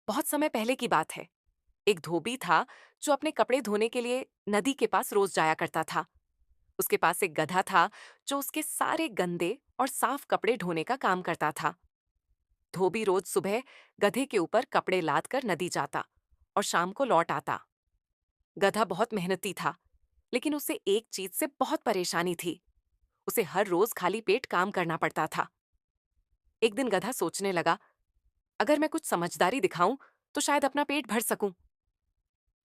बहुत समय पहले की बात है। एक धोबी था जो अपने कपड़े धोने के लिए नदी के पास रोज जाया करता था। उसके पास एक गधा था जो उसके सारे गंदे और साफ कपड़े धोने का काम करता था। धोबी रोज सुबह गधे के ऊपर कपड़े लाद कर नदी जाता और शाम को लौट आता। गधा बहुत मेहनती था, लेकिन उसे एक चीज से बहुत परेशानी थी। उसे हर रोज खाली पेट काम करना पड़ता था। एक दिन गधा सोचने लगा, अगर मैं कुछ समझदारी दिखाऊं तो शायद अपना पेट भर सकूं।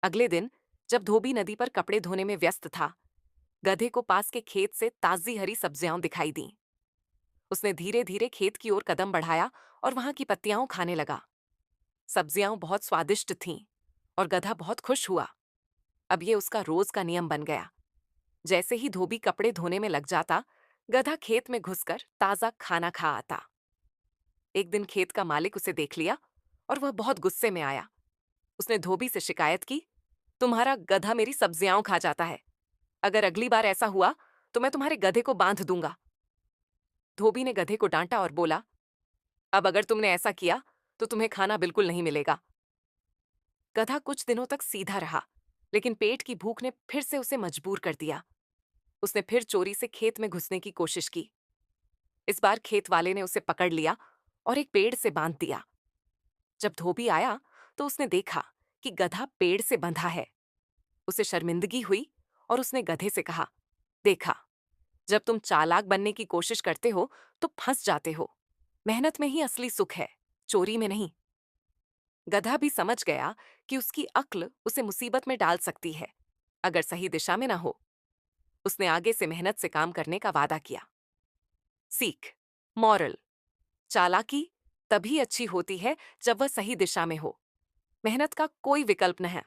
अगले दिन जब धोबी नदी पर कपड़े धोने में व्यस्त था, गधे को पास के खेत से ताजी हरी सब्जियां दिखाई दी। उसने धीरे धीरे खेत की ओर कदम बढ़ाया और वहां की पत्तियां खाने लगा। सब्जियां बहुत स्वादिष्ट थीं और गधा बहुत खुश हुआ। अब ये उसका रोज का नियम बन गया। जैसे ही धोबी कपड़े धोने में लग जाता, गधा खेत में घुसकर ताजा खाना खा आता। एक दिन खेत का मालिक उसे देख लिया और वह बहुत गुस्से में आया। उसने धोबी से शिकायत की, तुम्हारा गधा मेरी सब्जियां खा जाता है। अगर अगली बार ऐसा हुआ तो मैं तुम्हारे गधे को बांध दूंगा। धोबी ने गधे को डांटा और बोला, अब अगर तुमने ऐसा किया तो तुम्हें खाना बिल्कुल नहीं मिलेगा। गधा कुछ दिनों तक सीधा रहा, लेकिन पेट की भूख ने फिर से उसे मजबूर कर दिया। उसने फिर चोरी से खेत में घुसने की कोशिश की। इस बार खेत वाले ने उसे पकड़ लिया और एक पेड़ से बांध दिया। जब धोबी आया तो उसने देखा कि गधा पेड़ से बंधा है। उसे शर्मिंदगी हुई और उसने गधे से कहा, देखा, जब तुम चालाक बनने की कोशिश करते हो तो फंस जाते हो। मेहनत में ही असली सुख है, चोरी में नहीं। गधा भी समझ गया कि उसकी अक्ल उसे मुसीबत में डाल सकती है, अगर सही दिशा में ना हो। उसने आगे से मेहनत से काम करने का वादा किया। सीख, मॉरल: चालाकी तभी अच्छी होती है जब वह सही दिशा में हो। मेहनत का कोई विकल्प न है।